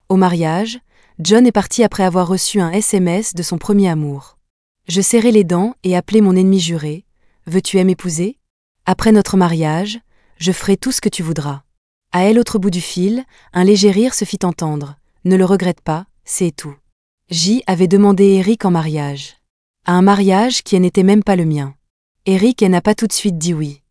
Au mariage, John est parti après avoir reçu un SMS de son premier amour. Je serrai les dents et appelai mon ennemi juré. Veux-tu m'épouser? Après notre mariage, je ferai tout ce que tu voudras. À elle, autre bout du fil, un léger rire se fit entendre. Ne le regrette pas, c'est tout. J avait demandé Eric en mariage. À un mariage qui n'était même pas le mien. Eric n'a pas tout de suite dit oui.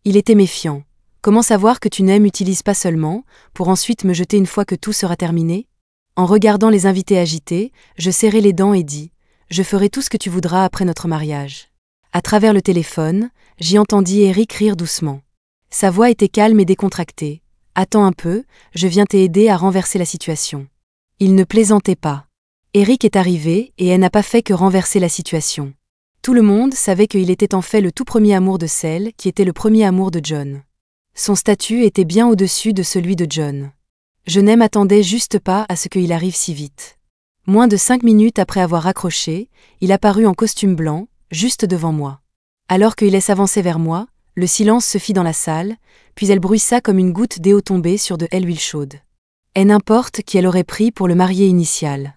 Il était méfiant. Comment savoir que tu m'utilises pas seulement, pour ensuite me jeter une fois que tout sera terminé? En regardant les invités agités, je serrai les dents et dis « Je ferai tout ce que tu voudras après notre mariage ». À travers le téléphone, j'y entendis Eric rire doucement. Sa voix était calme et décontractée. « Attends un peu, je viens t'aider à renverser la situation. » Il ne plaisantait pas. Eric est arrivé et elle n'a pas fait que renverser la situation. Tout le monde savait qu'il était en fait le tout premier amour de celle qui était le premier amour de John. Son statut était bien au-dessus de celui de John. Je ne m'attendais juste pas à ce qu'il arrive si vite. Moins de 5 minutes après avoir raccroché, il apparut en costume blanc, juste devant moi. Alors qu'il s'avançait vers moi, le silence se fit dans la salle, puis elle bruissa comme une goutte d'eau tombée sur de l'huile chaude. Et n'importe qui elle aurait pris pour le marié initial.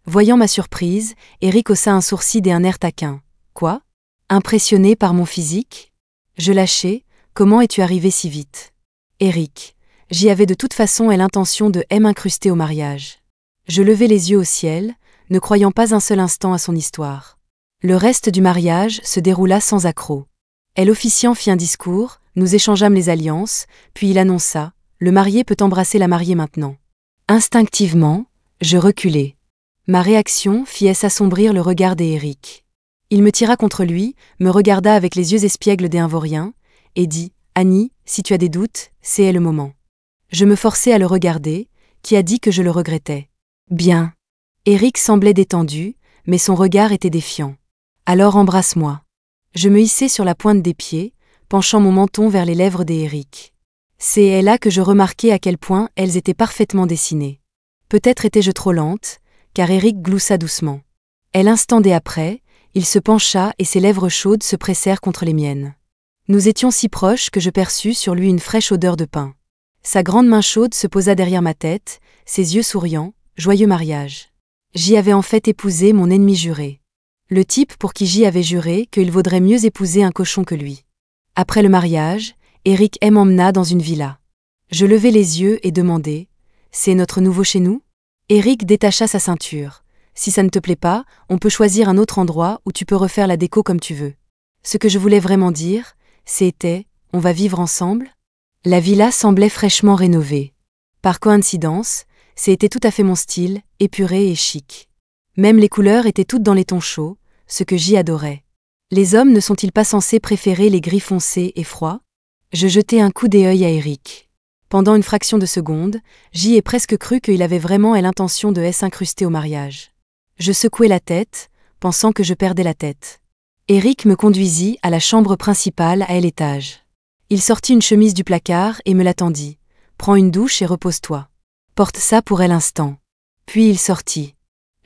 Voyant ma surprise, Eric haussa un sourcil et un air taquin. Quoi? Impressionné par mon physique? Je lâchai. Comment es-tu arrivé si vite? Eric. J'y avais de toute façon l'intention de m'incruster au mariage. Je levai les yeux au ciel, ne croyant pas un seul instant à son histoire. Le reste du mariage se déroula sans accroc. L'officiant fit un discours, nous échangeâmes les alliances, puis il annonça « Le marié peut embrasser la mariée maintenant ». Instinctivement, je reculai. Ma réaction fit s'assombrir le regard d'Eric. Il me tira contre lui, me regarda avec les yeux espiègles des Invoriens, et dit « Annie, si tu as des doutes, c'est le moment ». Je me forçai à le regarder, qui a dit que je le regrettais. Bien. Eric semblait détendu, mais son regard était défiant. Alors embrasse-moi. Je me hissai sur la pointe des pieds, penchant mon menton vers les lèvres d'Eric. C'est là que je remarquai à quel point elles étaient parfaitement dessinées. Peut-être étais-je trop lente, car Eric gloussa doucement. L'instant après, il se pencha et ses lèvres chaudes se pressèrent contre les miennes. Nous étions si proches que je perçus sur lui une fraîche odeur de pain. Sa grande main chaude se posa derrière ma tête, ses yeux souriants, joyeux mariage. J'y avais en fait épousé mon ennemi juré. Le type pour qui j'y avais juré qu'il vaudrait mieux épouser un cochon que lui. Après le mariage, Eric m'emmena dans une villa. Je levai les yeux et demandai « C'est notre nouveau chez nous ?» Eric détacha sa ceinture. « Si ça ne te plaît pas, on peut choisir un autre endroit où tu peux refaire la déco comme tu veux. » Ce que je voulais vraiment dire, c'était « On va vivre ensemble ?» La villa semblait fraîchement rénovée. Par coïncidence, c'était tout à fait mon style, épuré et chic. Même les couleurs étaient toutes dans les tons chauds, ce que j'y adorais. Les hommes ne sont-ils pas censés préférer les gris foncés et froids? Je jetai un coup d'œil à Eric. Pendant une fraction de seconde, j'y ai presque cru qu'il avait vraiment l'intention de s'incruster au mariage. Je secouai la tête, pensant que je perdais la tête. Eric me conduisit à la chambre principale à l'étage. Il sortit une chemise du placard et me la tendit. « Prends une douche et repose-toi. Porte ça pour l'instant. » Puis il sortit.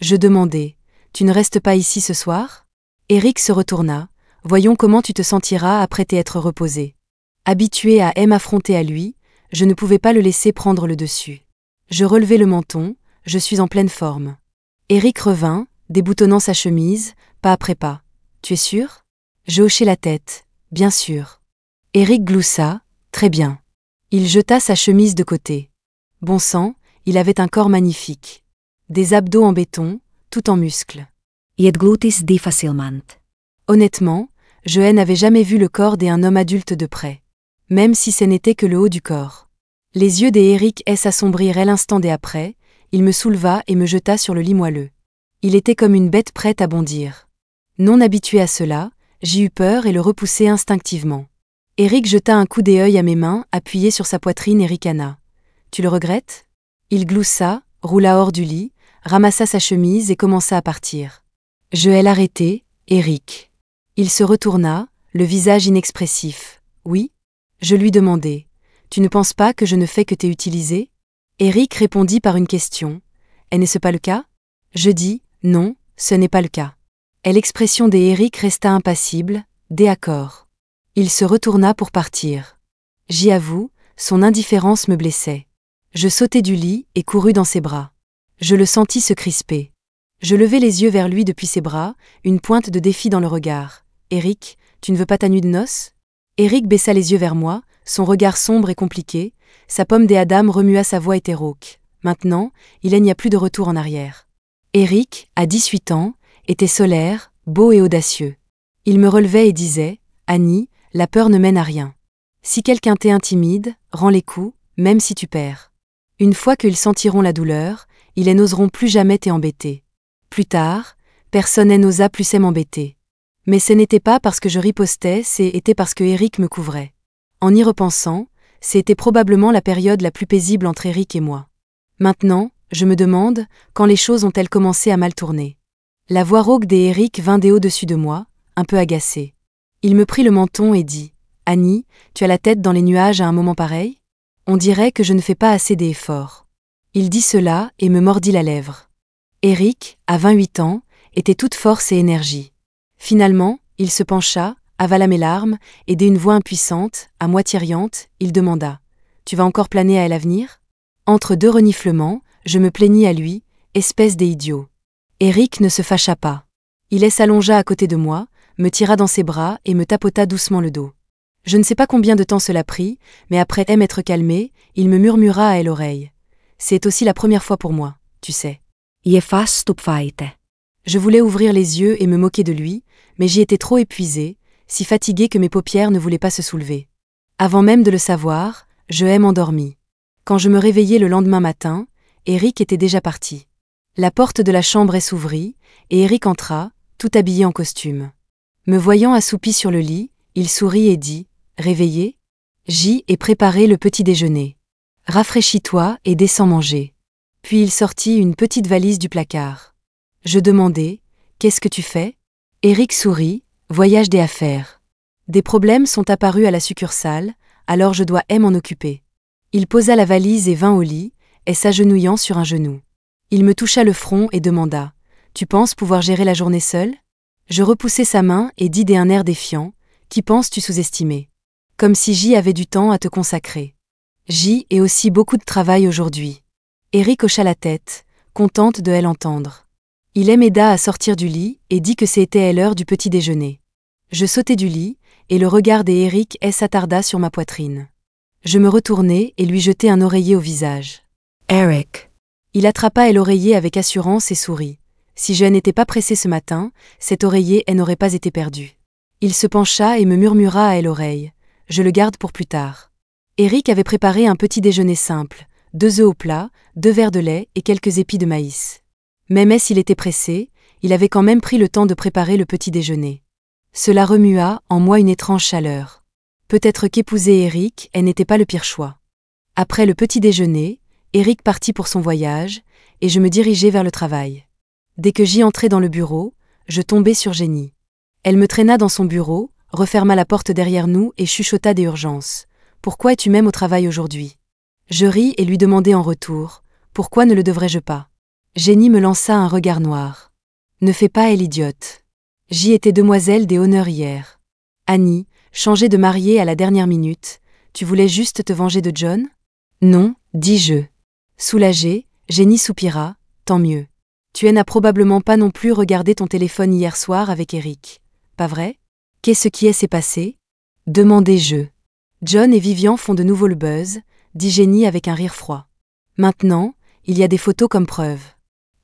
Je demandai « Tu ne restes pas ici ce soir ?» Eric se retourna. « Voyons comment tu te sentiras après t'être reposé. » Habitué à m'affronter à lui, je ne pouvais pas le laisser prendre le dessus. Je relevai le menton, je suis en pleine forme. Eric revint, déboutonnant sa chemise, pas après pas. « Tu es sûr ?» Je hochai la tête. « Bien sûr. » Eric gloussa. « Très bien. » Il jeta sa chemise de côté. Bon sang, il avait un corps magnifique. Des abdos en béton, tout en muscles. Et glutis difficilement. Honnêtement, je n'avais jamais vu le corps d'un homme adulte de près. Même si ce n'était que le haut du corps. Les yeux d'Eric s'assombrirent l'instant d'après, il me souleva et me jeta sur le lit moelleux. Il était comme une bête prête à bondir. Non habitué à cela, j'y eus peur et le repoussai instinctivement. Eric jeta un coup d'œil à mes mains appuyées sur sa poitrine et ricana. « Tu le regrettes ?» Il gloussa, roula hors du lit, ramassa sa chemise et commença à partir. Je l'arrêtai, Eric. Il se retourna, le visage inexpressif. « Oui ?» Je lui demandai. « Tu ne penses pas que je ne fais que t'utiliser ?» Eric répondit par une question. « Et n'est-ce pas le cas ?» Je dis. « Non, ce n'est pas le cas. » Et l'expression d'Eric resta impassible, d'accord. Il se retourna pour partir. J'y avoue, son indifférence me blessait. Je sautai du lit et courus dans ses bras. Je le sentis se crisper. Je levai les yeux vers lui depuis ses bras, une pointe de défi dans le regard. « Eric, tu ne veux pas ta nuit de noces ?» Eric baissa les yeux vers moi, son regard sombre et compliqué, sa pomme des Adam remua sa voix était rauque. Maintenant, il n'y a plus de retour en arrière. Eric, à 18 ans, était solaire, beau et audacieux. Il me relevait et disait « Annie, la peur ne mène à rien. Si quelqu'un t'intimide, rends les coups, même si tu perds. Une fois qu'ils sentiront la douleur, ils n'oseront plus jamais t'embêter. » Plus tard, personne n'osa plus m'embêter. Mais ce n'était pas parce que je ripostais, c'était parce que Eric me couvrait. En y repensant, c'était probablement la période la plus paisible entre Eric et moi. Maintenant, je me demande, quand les choses ont-elles commencé à mal tourner. La voix rauque d'Eric vint des au-dessus de moi, un peu agacée. Il me prit le menton et dit « Annie, tu as la tête dans les nuages à un moment pareil ? On dirait que je ne fais pas assez d'efforts. » Il dit cela et me mordit la lèvre. Eric, à 28 ans, était toute force et énergie. Finalement, il se pencha, avala mes larmes, et d'une voix impuissante, à moitié riante, il demanda « Tu vas encore planer à l'avenir ?» Entre deux reniflements, je me plaignis à lui, espèce d'idiot. Eric ne se fâcha pas. Il s'allongea à côté de moi, me tira dans ses bras et me tapota doucement le dos. Je ne sais pas combien de temps cela prit, mais après m'être calmé, il me murmura à l'oreille. C'est aussi la première fois pour moi, tu sais. Je fast opvaite. Je voulais ouvrir les yeux et me moquer de lui, mais j'y étais trop épuisé, si fatigué que mes paupières ne voulaient pas se soulever. Avant même de le savoir, je m'endormis. Quand je me réveillai le lendemain matin, Eric était déjà parti. La porte de la chambre s'ouvrit, et Eric entra, tout habillé en costume. Me voyant assoupi sur le lit, il sourit et dit « Réveillé ? J'y ai préparé le petit déjeuner. Rafraîchis-toi et descends manger. » Puis il sortit une petite valise du placard. Je demandai « Qu'est-ce que tu fais ?» Eric sourit « Voyage des affaires. Des problèmes sont apparus à la succursale, alors je dois m'en occuper. » Il posa la valise et vint au lit, et s'agenouillant sur un genou. Il me toucha le front et demanda « Tu penses pouvoir gérer la journée seule ?» Je repoussai sa main et dis d'un air défiant « Qui penses-tu sous-estimer ? Comme si j'y avais du temps à te consacrer. J'y ai aussi beaucoup de travail aujourd'hui. » Eric hocha la tête, contente de l'entendre. Il m'aida à sortir du lit et dit que c'était l'heure du petit déjeuner. Je sautai du lit, et le regard d'Eric s'attarda sur ma poitrine. Je me retournai et lui jetai un oreiller au visage. « Eric. » Il attrapa l'oreiller avec assurance et sourit. Si je n'étais pas pressé ce matin, cet oreiller n'aurait pas été perdu. Il se pencha et me murmura à l'oreille. Je le garde pour plus tard. Eric avait préparé un petit déjeuner simple, 2 œufs au plat, 2 verres de lait et quelques épis de maïs. Même s'il était pressé, il avait quand même pris le temps de préparer le petit déjeuner. Cela remua en moi une étrange chaleur. Peut-être qu'épouser Eric n'était pas le pire choix. Après le petit déjeuner, Eric partit pour son voyage, et je me dirigeai vers le travail. Dès que j'y entrai dans le bureau, je tombai sur Jenny. Elle me traîna dans son bureau, referma la porte derrière nous et chuchota des urgences. « Pourquoi es-tu même au travail aujourd'hui ?» Je ris et lui demandai en retour. « Pourquoi ne le devrais-je pas ?» Jenny me lança un regard noir. « Ne fais pas l'idiote. J'y étais demoiselle des honneurs hier. Annie, changée de mariée à la dernière minute, tu voulais juste te venger de John ? » « Non, dis-je. » Soulagée, Jenny soupira. « Tant mieux. Tu n'as probablement pas non plus regardé ton téléphone hier soir avec Eric. Pas vrai ? Qu'est-ce qui s'est passé ? Demandai-je. John et Vivian font de nouveau le buzz, dit Jenny avec un rire froid. Maintenant, il y a des photos comme preuve.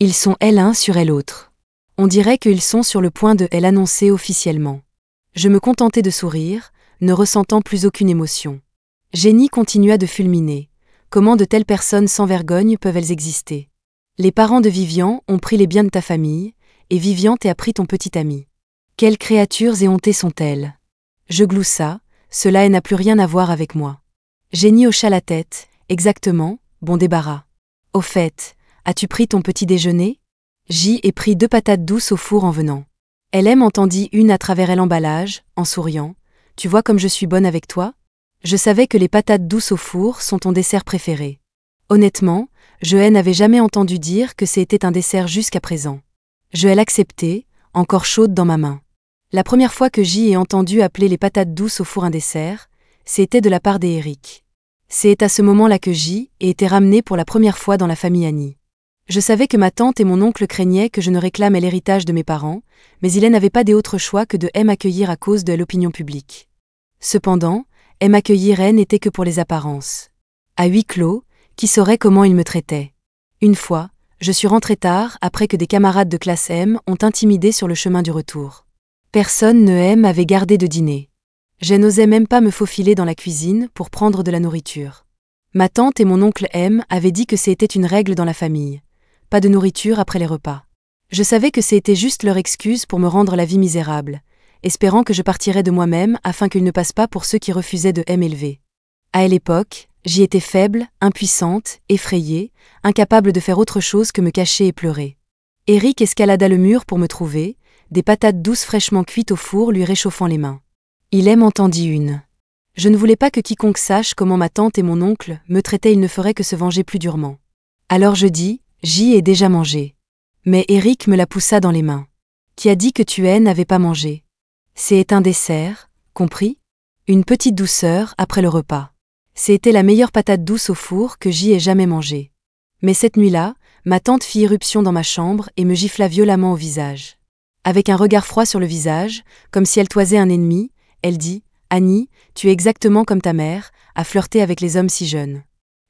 Ils sont l'un sur l'autre. On dirait qu'ils sont sur le point de l'annoncer officiellement. Je me contentai de sourire, ne ressentant plus aucune émotion. Jenny continua de fulminer. Comment de telles personnes sans vergogne peuvent-elles exister ? Les parents de Vivian ont pris les biens de ta famille, et Vivian t'a pris ton petit ami. Quelles créatures éhontées sont-elles ? Je gloussa, cela n'a plus rien à voir avec moi. Jenny hocha la tête, exactement, bon débarras. Au fait, as-tu pris ton petit déjeuner ? J'y ai pris 2 patates douces au four en venant. Elle m'entendit une à travers l'emballage, en souriant. Tu vois comme je suis bonne avec toi ? Je savais que les patates douces au four sont ton dessert préféré. Honnêtement, je n'avais jamais entendu dire que c'était un dessert jusqu'à présent. Je l'acceptais, encore chaude dans ma main. La première fois que j'y ai entendu appeler les patates douces au four un dessert, c'était de la part d'Eric. C'est à ce moment-là que j'y ai été ramenée pour la première fois dans la famille Annie. Je savais que ma tante et mon oncle craignaient que je ne réclame l'héritage de mes parents, mais ils n'avaient pas d'autre choix que de m'accueillir à cause de l'opinion publique. Cependant, m'accueillir n'était que pour les apparences. À huis clos, qui saurait comment ils me traitaient? Une fois, je suis rentré tard après que des camarades de classe M ont intimidé sur le chemin du retour. Personne ne m'avait gardé de dîner. Je n'osais même pas me faufiler dans la cuisine pour prendre de la nourriture. Ma tante et mon oncle avaient dit que c'était une règle dans la famille. Pas de nourriture après les repas. Je savais que c'était juste leur excuse pour me rendre la vie misérable, espérant que je partirais de moi-même afin qu'ils ne passent pas pour ceux qui refusaient de m'élever. À l'époque, j'y étais faible, impuissante, effrayée, incapable de faire autre chose que me cacher et pleurer. Eric escalada le mur pour me trouver, des patates douces fraîchement cuites au four lui réchauffant les mains. Il m'en tendit une. Je ne voulais pas que quiconque sache comment ma tante et mon oncle me traitaient, ils ne feraient que se venger plus durement. Alors je dis, j'y ai déjà mangé. Mais Eric me la poussa dans les mains. Qui a dit que tu n'avais pas mangé? C'est un dessert, compris? Une petite douceur après le repas. C'était la meilleure patate douce au four que j'y ai jamais mangée. Mais cette nuit-là, ma tante fit irruption dans ma chambre et me gifla violemment au visage. Avec un regard froid sur le visage, comme si elle toisait un ennemi, elle dit « Annie, tu es exactement comme ta mère, à flirter avec les hommes si jeunes.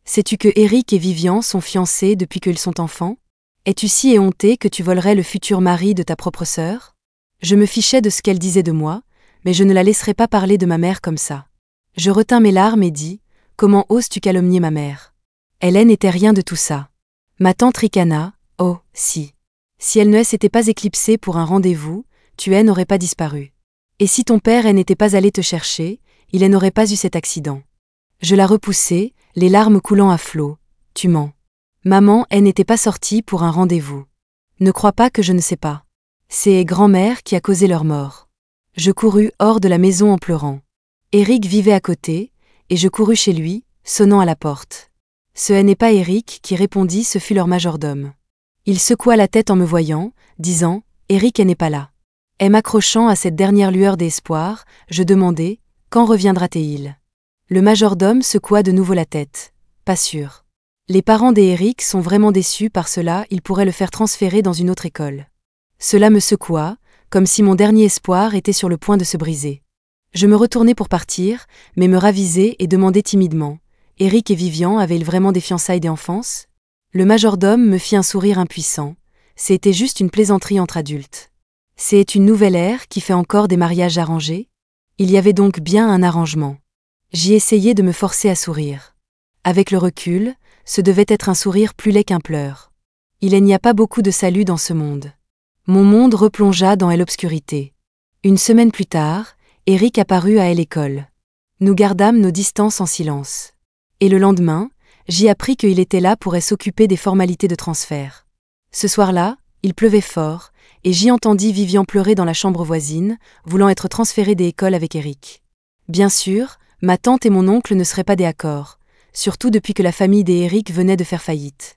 Sais-tu que Eric et Vivian sont fiancés depuis qu'ils sont enfants? Es-tu si éhontée que tu volerais le futur mari de ta propre sœur? » Je me fichais de ce qu'elle disait de moi, mais je ne la laisserai pas parler de ma mère comme ça. Je retins mes larmes et dis « Comment oses-tu calomnier ma mère? Elle n'était rien de tout ça. » Ma tante ricana « Oh, si. Si elle ne s'était pas éclipsée pour un rendez-vous, tu n'aurais pas disparu. Et si ton père n'était pas allé te chercher, il n'aurait pas eu cet accident. » Je la repoussai, les larmes coulant à flots. « Tu mens. Maman n'était pas sortie pour un rendez-vous. Ne crois pas que je ne sais pas. C'est grand-mère qui a causé leur mort. » Je courus hors de la maison en pleurant. Eric vivait à côté, et je courus chez lui, sonnant à la porte. Ce n'est pas Eric qui répondit, ce fut leur majordome. Il secoua la tête en me voyant, disant « Eric n'est pas là. » Et m'accrochant à cette dernière lueur d'espoir, je demandai « Quand reviendra-t-il » Le majordome secoua de nouveau la tête. « Pas sûr. Les parents d'Eric sont vraiment déçus par cela, ils pourraient le faire transférer dans une autre école. » Cela me secoua, comme si mon dernier espoir était sur le point de se briser. Je me retournai pour partir, mais me ravisai et demandai timidement « Eric et Vivian avaient-ils vraiment des fiançailles d'enfance ?» Le majordome me fit un sourire impuissant. C'était juste une plaisanterie entre adultes. C'est une nouvelle ère qui fait encore des mariages arrangés? Il y avait donc bien un arrangement. J'y essayai de me forcer à sourire. Avec le recul, ce devait être un sourire plus laid qu'un pleur. Il n'y a pas beaucoup de salut dans ce monde. Mon monde replongea dans l'obscurité. Une semaine plus tard, Eric apparut à l'école. Nous gardâmes nos distances en silence. Et le lendemain, j'y appris qu'il était là pour s'occuper des formalités de transfert. Ce soir-là, il pleuvait fort, et j'y entendis Vivian pleurer dans la chambre voisine, voulant être transférée des écoles avec Eric. Bien sûr, ma tante et mon oncle ne seraient pas d'accord, surtout depuis que la famille d'Eric venait de faire faillite.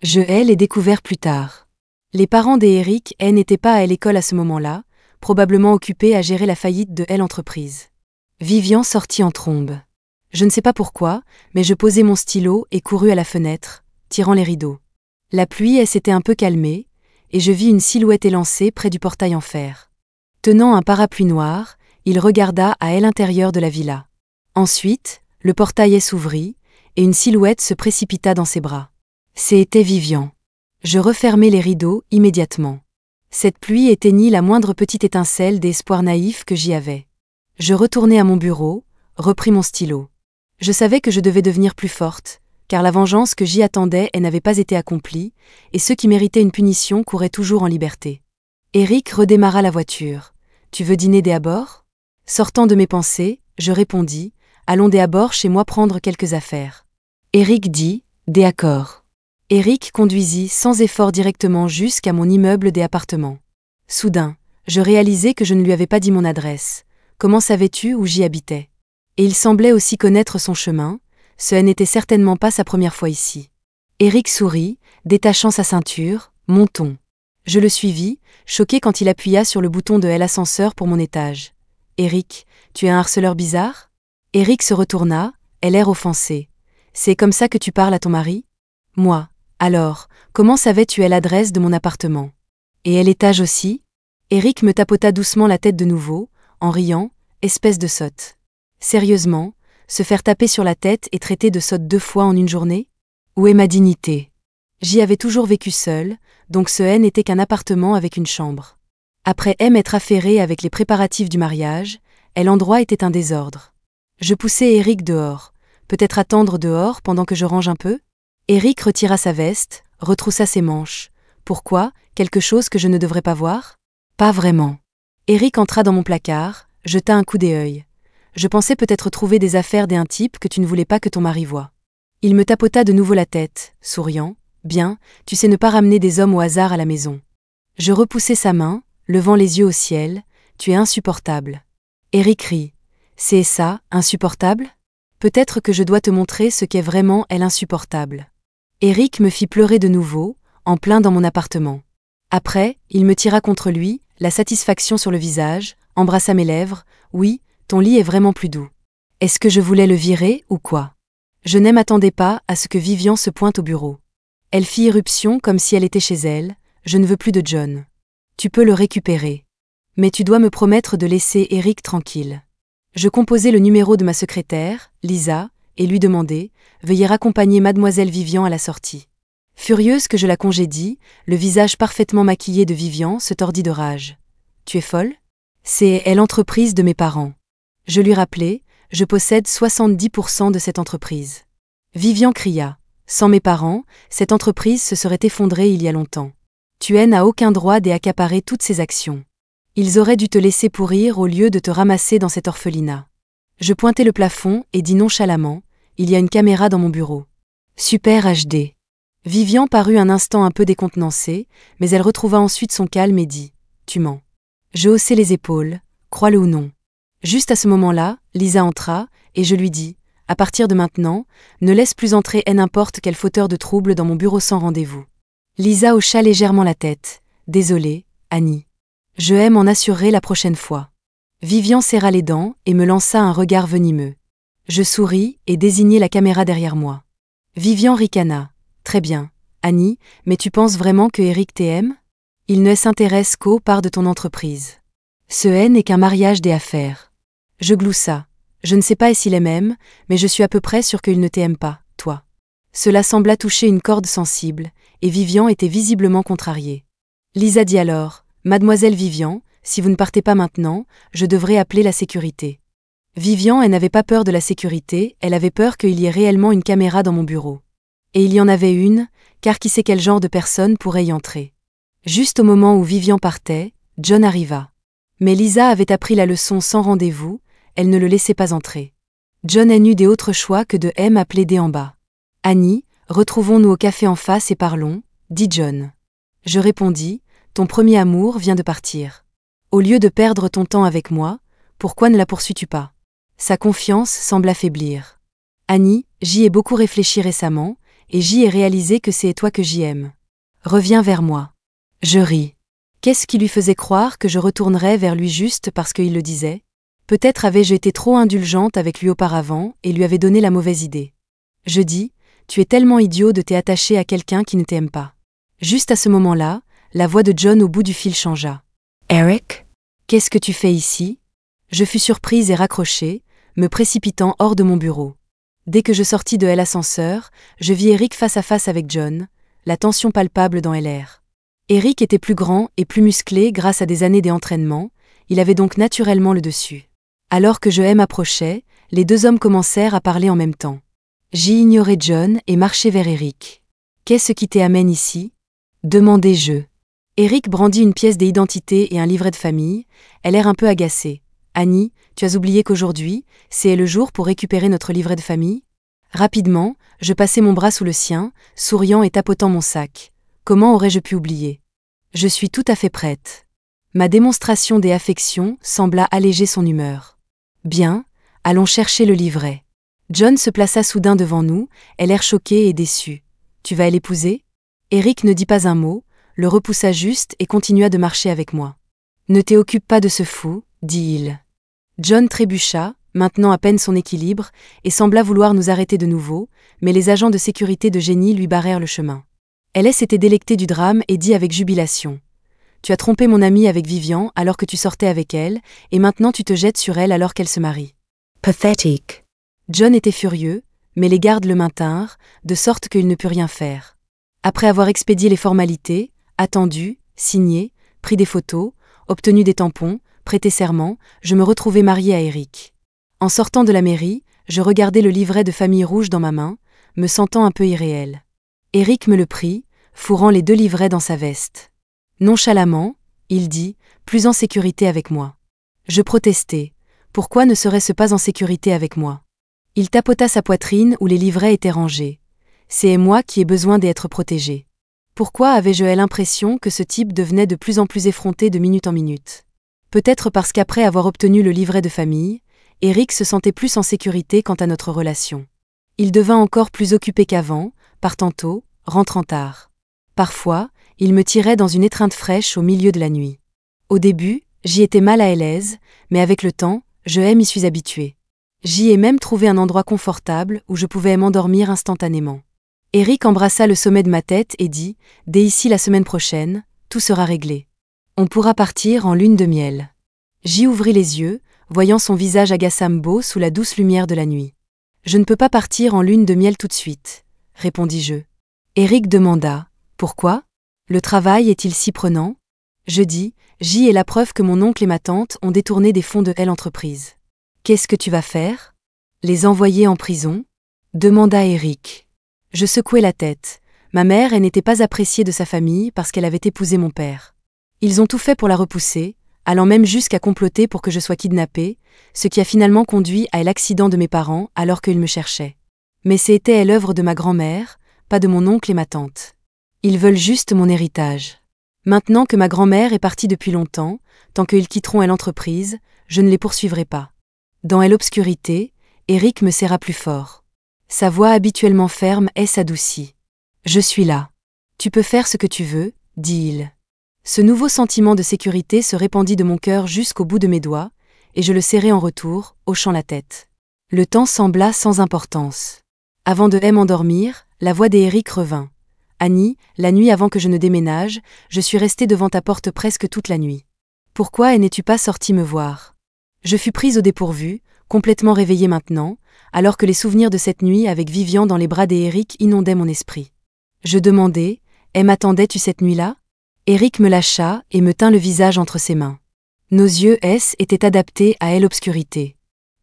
Je l'ai découvert plus tard. Les parents d'Eric n'étaient pas à l'école à ce moment-là, probablement occupés à gérer la faillite de l'entreprise. Vivian sortit en trombe. Je ne sais pas pourquoi, mais je posai mon stylo et courus à la fenêtre, tirant les rideaux. La pluie s'était un peu calmée, et je vis une silhouette élancée près du portail en fer. Tenant un parapluie noir, il regarda à l'intérieur de la villa. Ensuite, le portail s'ouvrit, et une silhouette se précipita dans ses bras. C'était Vivian. Je refermai les rideaux immédiatement. Cette pluie éteignit la moindre petite étincelle d'espoir naïf que j'y avais. Je retournai à mon bureau, repris mon stylo. Je savais que je devais devenir plus forte, car la vengeance que j'y attendais n'avait pas été accomplie, et ceux qui méritaient une punition couraient toujours en liberté. Eric redémarra la voiture. « Tu veux dîner dès à bord ?» Sortant de mes pensées, je répondis « Allons dès à bord chez moi prendre quelques affaires. » Eric dit « D'accord. » Eric conduisit sans effort directement jusqu'à mon immeuble des appartements. Soudain, je réalisai que je ne lui avais pas dit mon adresse. Comment savais-tu où j'y habitais? Et il semblait aussi connaître son chemin. Ce n'était certainement pas sa première fois ici. Eric sourit, détachant sa ceinture. « Montons. » Je le suivis, choqué quand il appuya sur le bouton de l'ascenseur pour mon étage. « Eric, tu es un harceleur bizarre ?» Eric se retourna, l'air offensé. « C'est comme ça que tu parles à ton mari ?» Moi, Alors, comment savais-tu l'adresse de mon appartement? Et l'étage aussi? Eric me tapota doucement la tête de nouveau, en riant, espèce de sotte. Sérieusement, se faire taper sur la tête et traiter de sotte 2 fois en une journée? Où est ma dignité? J'y avais toujours vécu seule, donc ce n'était qu'un appartement avec une chambre. Après m'être affairée avec les préparatifs du mariage, l'endroit était un désordre. Je poussai Eric dehors. Peut-être attendre dehors pendant que je range un peu? Eric retira sa veste, retroussa ses manches. Pourquoi? Quelque chose que je ne devrais pas voir? Pas vraiment. Eric entra dans mon placard, jeta un coup d'œil. Je pensais peut-être trouver des affaires d'un type que tu ne voulais pas que ton mari voie. Il me tapota de nouveau la tête, souriant. Bien, tu sais ne pas ramener des hommes au hasard à la maison. Je repoussai sa main, levant les yeux au ciel. Tu es insupportable. Eric rit. C'est ça, insupportable? Peut-être que je dois te montrer ce qu'est vraiment l'insupportable. Eric me fit pleurer de nouveau, en plein dans mon appartement. Après, il me tira contre lui, la satisfaction sur le visage, embrassa mes lèvres. Oui, ton lit est vraiment plus doux. Est-ce que je voulais le virer ou quoi? Je ne m'attendais pas à ce que Vivian se pointe au bureau. Elle fit irruption comme si elle était chez elle. Je ne veux plus de John. Tu peux le récupérer. Mais tu dois me promettre de laisser Eric tranquille. Je composai le numéro de ma secrétaire, Lisa, et lui demandai « Veuillez raccompagner mademoiselle Vivian à la sortie ». Furieuse que je la congédie, le visage parfaitement maquillé de Vivian se tordit de rage. « Tu es folle? C'est l'entreprise de mes parents. » Je lui rappelai « Je possède 70% de cette entreprise. » Vivian cria « Sans mes parents, cette entreprise se serait effondrée il y a longtemps. Tu n'as aucun droit d'accaparer toutes ces actions. Ils auraient dû te laisser pourrir au lieu de te ramasser dans cet orphelinat. » Je pointai le plafond et dis nonchalamment « Il y a une caméra dans mon bureau. Super HD. » Vivian parut un instant un peu décontenancée, mais elle retrouva ensuite son calme et dit « Tu mens. » Je haussai les épaules, crois-le ou non. Juste à ce moment-là, Lisa entra, et je lui dis « À partir de maintenant, ne laisse plus entrer n'importe quel fauteur de trouble dans mon bureau sans rendez-vous. » Lisa hocha légèrement la tête. « Désolée, Annie. Je m'en assurerai la prochaine fois. » Vivian serra les dents et me lança un regard venimeux. Je souris et désignai la caméra derrière moi. Vivian ricana. « Très bien, Annie, mais tu penses vraiment que Eric t'aime? Il ne s'intéresse qu'aux parts de ton entreprise. Ce n'est qu'un mariage des affaires. » Je gloussa. Je ne sais pas s'il m'aime, mais je suis à peu près sûr qu'il ne t'aime pas, toi. Cela sembla toucher une corde sensible, et Vivian était visiblement contrariée. Lisa dit alors, « Mademoiselle Vivian, si vous ne partez pas maintenant, je devrais appeler la sécurité. » Vivian, elle n'avait pas peur de la sécurité, elle avait peur qu'il y ait réellement une caméra dans mon bureau. Et il y en avait une, car qui sait quel genre de personne pourrait y entrer. Juste au moment où Vivian partait, John arriva. Mais Lisa avait appris la leçon sans rendez-vous, elle ne le laissait pas entrer. John n'eut des autres choix que de plaider en bas. « Annie, retrouvons-nous au café en face et parlons, » dit John. Je répondis, « Ton premier amour vient de partir. Au lieu de perdre ton temps avec moi, pourquoi ne la poursuis-tu pas? » Sa confiance semble affaiblir. « Annie, j'y ai beaucoup réfléchi récemment, et j'y ai réalisé que c'est toi que j'y aime. Reviens vers moi. » Je ris. Qu'est-ce qui lui faisait croire que je retournerais vers lui juste parce qu'il le disait? Peut-être avais-je été trop indulgente avec lui auparavant et lui avais donné la mauvaise idée. Je dis, tu es tellement idiot de t'être attaché à quelqu'un qui ne t'aime pas. Juste à ce moment-là, la voix de John au bout du fil changea. Eric? Qu'est-ce que tu fais ici? Je fus surprise et raccrochée, me précipitant hors de mon bureau. Dès que je sortis de l'ascenseur, je vis Eric face à face avec John, la tension palpable dans l'air. Eric était plus grand et plus musclé grâce à des années d'entraînement, il avait donc naturellement le dessus. Alors que je m'approchais, les deux hommes commencèrent à parler en même temps. J'y ignorais John et marchai vers Eric. « Qu'est-ce qui t'amène ici ?» demandai-je. Eric brandit une pièce d'identité et un livret de famille, elle l'air un peu agacée. « Annie, tu as oublié qu'aujourd'hui, c'est le jour pour récupérer notre livret de famille ?» Rapidement, je passai mon bras sous le sien, souriant et tapotant mon sac. Comment aurais-je pu oublier? Je suis tout à fait prête. Ma démonstration des affections sembla alléger son humeur. Bien, allons chercher le livret. John se plaça soudain devant nous, l'air choqué et déçu. Tu vas l'épouser? Eric ne dit pas un mot, le repoussa juste et continua de marcher avec moi. Ne t'occupe pas de ce fou, dit-il. John trébucha, maintenant à peine son équilibre, et sembla vouloir nous arrêter de nouveau, mais les agents de sécurité de génie lui barrèrent le chemin. Elle s'était délectée du drame et dit avec jubilation. Tu as trompé mon amie avec Vivian alors que tu sortais avec elle, et maintenant tu te jettes sur elle alors qu'elle se marie. Pathetic. John était furieux, mais les gardes le maintinrent, de sorte qu'il ne put rien faire. Après avoir expédié les formalités, attendu, signé, pris des photos, obtenu des tampons, prêté serment, je me retrouvai mariée à Eric. En sortant de la mairie, je regardai le livret de famille rouge dans ma main, me sentant un peu irréel. Eric me le prit, fourrant les 2 livrets dans sa veste. Nonchalamment, il dit, plus en sécurité avec moi. Je protestai. Pourquoi ne serait-ce pas en sécurité avec moi? Il tapota sa poitrine où les livrets étaient rangés. C'est moi qui ai besoin d'être protégé. Pourquoi avais-je l'impression que ce type devenait de plus en plus effronté de minute en minute? Peut-être parce qu'après avoir obtenu le livret de famille, Eric se sentait plus en sécurité quant à notre relation. Il devint encore plus occupé qu'avant, partant tôt, rentrant tard. Parfois, il me tirait dans une étreinte fraîche au milieu de la nuit. Au début, j'y étais mal à l'aise, mais avec le temps, je m'y suis habitué. J'y ai même trouvé un endroit confortable où je pouvais m'endormir instantanément. Eric embrassa le sommet de ma tête et dit « Dès ici la semaine prochaine, tout sera réglé. On pourra partir en lune de miel. » J'y ouvris les yeux, voyant son visage agaçant beau sous la douce lumière de la nuit. « Je ne peux pas partir en lune de miel tout de suite, » répondis-je. Eric demanda « Pourquoi? Le travail est-il si prenant ?» Je dis « J'y ai la preuve que mon oncle et ma tante ont détourné des fonds de l'entreprise. »« Qu'est-ce que tu vas faire? Les envoyer en prison ?» demanda Eric. Je secouai la tête. Ma mère n'était pas appréciée de sa famille parce qu'elle avait épousé mon père. Ils ont tout fait pour la repousser, allant même jusqu'à comploter pour que je sois kidnappée, ce qui a finalement conduit à l'accident de mes parents alors qu'ils me cherchaient. Mais c'était l'œuvre de ma grand-mère, pas de mon oncle et ma tante. Ils veulent juste mon héritage. Maintenant que ma grand-mère est partie depuis longtemps, tant qu'ils quitteront l'entreprise, je ne les poursuivrai pas. Dans l'obscurité, Eric me serra plus fort. Sa voix habituellement ferme s'adoucit. « Je suis là. Tu peux faire ce que tu veux, » dit-il. Ce nouveau sentiment de sécurité se répandit de mon cœur jusqu'au bout de mes doigts, et je le serrai en retour, hochant la tête. Le temps sembla sans importance. Avant de m'endormir, la voix d'Eric revint. « Annie, la nuit avant que je ne déménage, je suis restée devant ta porte presque toute la nuit. Pourquoi n'es-tu pas sortie me voir ?» Je fus prise au dépourvu, complètement réveillée maintenant, alors que les souvenirs de cette nuit avec Vivian dans les bras d'Eric inondaient mon esprit. Je demandai « M'attendais-tu cette nuit-là » Eric me lâcha et me tint le visage entre ses mains. Nos yeux étaient adaptés à l'obscurité.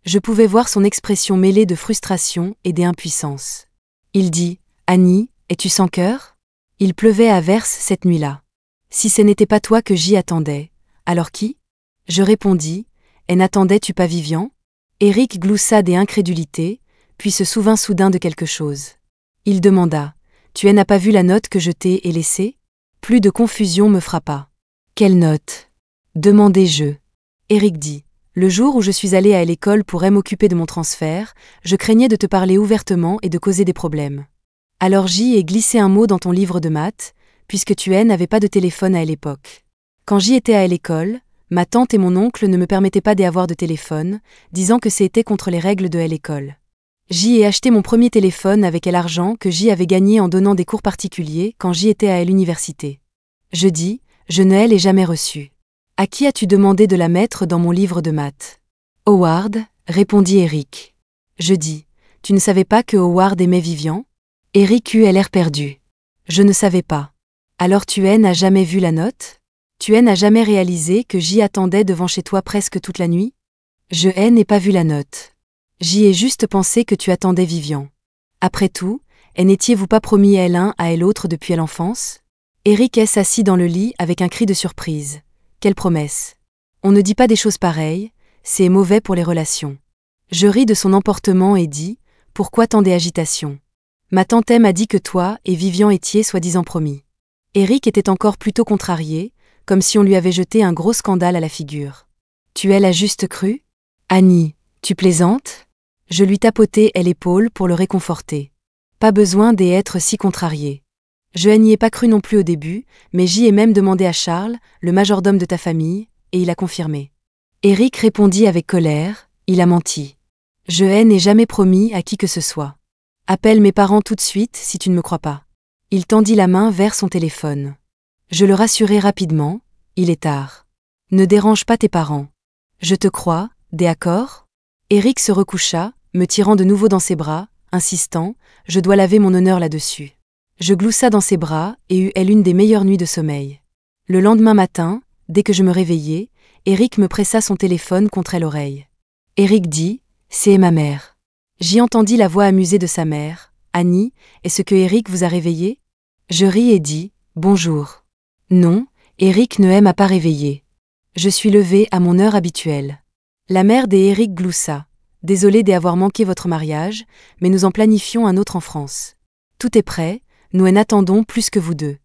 Je pouvais voir son expression mêlée de frustration et d'impuissance. Il dit « Annie, es-tu sans cœur ?» Il pleuvait à verse cette nuit-là. Si ce n'était pas toi que j'y attendais, alors qui? Je répondis « N'attendais-tu pas Vivian ?» Eric gloussa des incrédulités, puis se souvint soudain de quelque chose. Il demanda « Tu n'as pas vu la note que je t'ai laissée ?» Plus de confusion me frappa. « Quelle note ?» demandai-je. Eric dit « Le jour où je suis allée à l'école pour m'occuper de mon transfert, je craignais de te parler ouvertement et de causer des problèmes. Alors j'y ai glissé un mot dans ton livre de maths, puisque tu n'avais pas de téléphone à l'époque. Quand j'y étais à l'école, ma tante et mon oncle ne me permettaient pas d'y avoir de téléphone, disant que c'était contre les règles de l'école. J'y ai acheté mon premier téléphone avec l'argent que j'y avais gagné en donnant des cours particuliers quand j'y étais à l'université. Je dis, je ne l'ai jamais reçue. À qui as-tu demandé de la mettre dans mon livre de maths? Howard, répondit Eric. Je dis, tu ne savais pas que Howard aimait Vivian? Eric eut l'air perdu. Je ne savais pas. Alors tu n'as jamais vu la note? Tu n'as jamais réalisé que j'y attendais devant chez toi presque toute la nuit? Je n'ai pas vu la note. J'y ai juste pensé que tu attendais Vivian. Après tout, n'étiez-vous pas promis l'un à l'autre depuis l'enfance? Eric s'assit dans le lit avec un cri de surprise. Quelle promesse! On ne dit pas des choses pareilles, c'est mauvais pour les relations. Je ris de son emportement et dis, pourquoi tant d'agitation? Ma tante m'a dit que toi et Vivian étiez soi-disant promis. Eric était encore plutôt contrarié, comme si on lui avait jeté un gros scandale à la figure. Tu l'as juste cru? Annie, tu plaisantes? Je lui tapotai l'épaule pour le réconforter. Pas besoin d'être si contrarié. Je n'y ai pas cru non plus au début, mais j'y ai même demandé à Charles, le majordome de ta famille, et il a confirmé. Eric répondit avec colère, il a menti. Je n'ai jamais promis à qui que ce soit. Appelle mes parents tout de suite si tu ne me crois pas. Il tendit la main vers son téléphone. Je le rassurai rapidement, il est tard. Ne dérange pas tes parents. Je te crois, d'accord ? Eric se recoucha, me tirant de nouveau dans ses bras, insistant, je dois laver mon honneur là-dessus. Je gloussa dans ses bras et eus une des meilleures nuits de sommeil. Le lendemain matin, dès que je me réveillai, Eric me pressa son téléphone contre l'oreille. Eric dit, c'est ma mère. J'y entendis la voix amusée de sa mère. Annie, est-ce que Eric vous a réveillé ? Je ris et dis, bonjour. Non, Eric ne m'a pas réveillé. Je suis levée à mon heure habituelle. La mère d'Eric gloussa. Désolée d'avoir manqué votre mariage, mais nous en planifions un autre en France. Tout est prêt, nous en attendons plus que vous deux.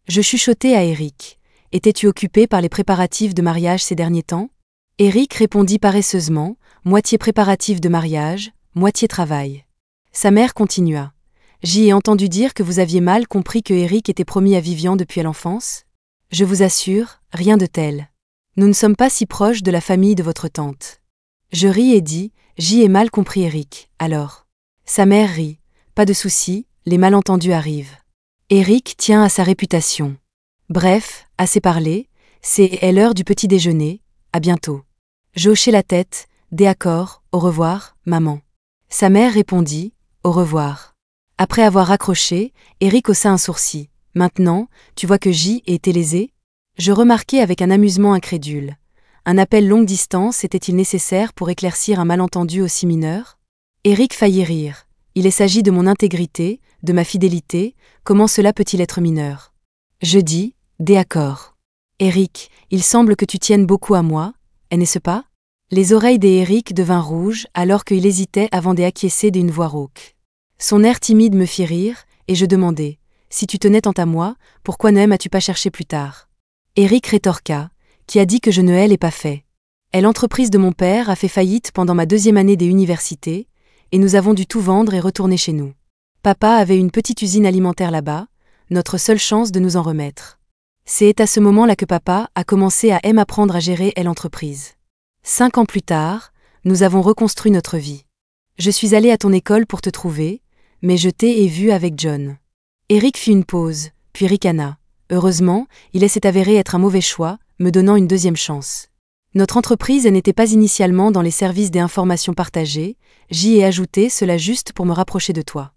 Je chuchotai à Eric. Étais-tu occupé par les préparatifs de mariage ces derniers temps ? Eric répondit paresseusement, moitié préparatifs de mariage, moitié travail. Sa mère continua. J'y ai entendu dire que vous aviez mal compris que Eric était promis à Vivian depuis l'enfance ? Je vous assure, rien de tel. Nous ne sommes pas si proches de la famille de votre tante. Je ris et dis, j'y ai mal compris Eric, alors. Sa mère rit, pas de souci, les malentendus arrivent. Eric tient à sa réputation. Bref, assez parlé, c'est l'heure du petit déjeuner, à bientôt. Je hochai la tête, d'accord, au revoir, maman. Sa mère répondit, au revoir. Après avoir raccroché, Eric haussa un sourcil. Maintenant, tu vois que J était lésé ? Je remarquai avec un amusement incrédule. Un appel longue distance était-il nécessaire pour éclaircir un malentendu aussi mineur ? Eric faillit rire. Il s'agit de mon intégrité, de ma fidélité, comment cela peut-il être mineur ? Je dis, d'accord. Eric, il semble que tu tiennes beaucoup à moi, n'est-ce pas ? Les oreilles d'Eric devinrent rouges alors qu'il hésitait avant d'acquiescer d'une voix rauque. Son air timide me fit rire, et je demandai, si tu tenais tant à moi, pourquoi ne m'as-tu pas cherché plus tard ? Eric rétorqua, qui a dit que je ne l'ai pas fait. L'entreprise de mon père a fait faillite pendant ma 2e année des universités, et nous avons dû tout vendre et retourner chez nous. Papa avait une petite usine alimentaire là-bas, notre seule chance de nous en remettre. C'est à ce moment-là que papa a commencé à m'apprendre à gérer l'entreprise. 5 ans plus tard, nous avons reconstruit notre vie. Je suis allée à ton école pour te trouver, mais je t'ai vu avec John. Eric fit une pause, puis ricana. Heureusement, il s'est avéré être un mauvais choix, me donnant une 2e chance. Notre entreprise n'était pas initialement dans les services des informations partagées, j'y ai ajouté cela juste pour me rapprocher de toi.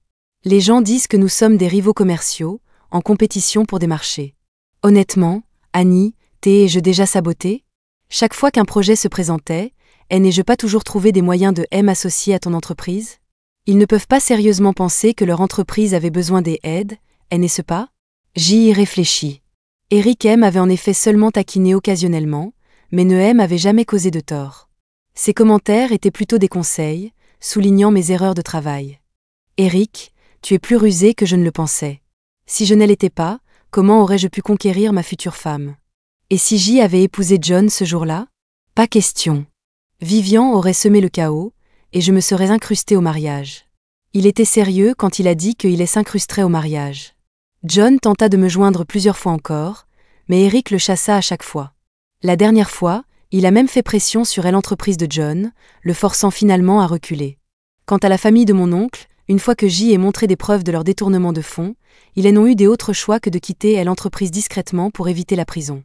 Les gens disent que nous sommes des rivaux commerciaux, en compétition pour des marchés. Honnêtement, Annie, t'ai-je déjà saboté ? Chaque fois qu'un projet se présentait, n'ai-je pas toujours trouvé des moyens de m'associer à ton entreprise ? Ils ne peuvent pas sérieusement penser que leur entreprise avait besoin des aides, n'est-ce pas ? J'y ai réfléchi. Eric avait en effet seulement taquiné occasionnellement, mais ne m'avait jamais causé de tort. Ses commentaires étaient plutôt des conseils, soulignant mes erreurs de travail. Eric, tu es plus rusé que je ne le pensais. Si je ne l'étais pas, comment aurais-je pu conquérir ma future femme ? Et si J avait épousé John ce jour-là ? Pas question. Vivian aurait semé le chaos, et je me serais incrustée au mariage. Il était sérieux quand il a dit qu'il s'incrusterait au mariage. John tenta de me joindre plusieurs fois encore, mais Eric le chassa à chaque fois. La dernière fois, il a même fait pression sur l'entreprise de John, le forçant finalement à reculer. Quant à la famille de mon oncle, une fois que J ait montré des preuves de leur détournement de fonds, ils n'ont eu d'autre choix que de quitter l'entreprise discrètement pour éviter la prison.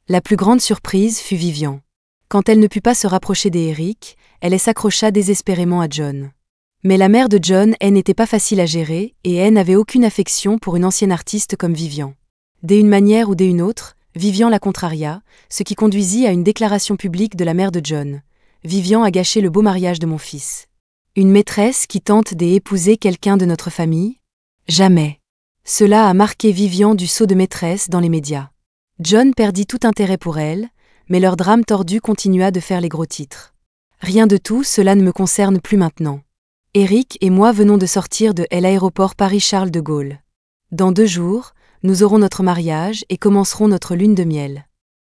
La plus grande surprise fut Vivian. Quand elle ne put pas se rapprocher d'Eric, elle s'accrocha désespérément à John. Mais la mère de John, n'était pas facile à gérer, et n'avait aucune affection pour une ancienne artiste comme Vivian. D'une manière ou d'une autre, Vivian la contraria, ce qui conduisit à une déclaration publique de la mère de John. Vivian a gâché le beau mariage de mon fils. Une maîtresse qui tente d'épouser quelqu'un de notre famille ? Jamais. Cela a marqué Vivian du sceau de maîtresse dans les médias. John perdit tout intérêt pour elle, mais leur drame tordu continua de faire les gros titres. Rien de tout cela ne me concerne plus maintenant. Eric et moi venons de sortir de l'aéroport Paris-Charles de Gaulle. Dans 2 jours, nous aurons notre mariage et commencerons notre lune de miel.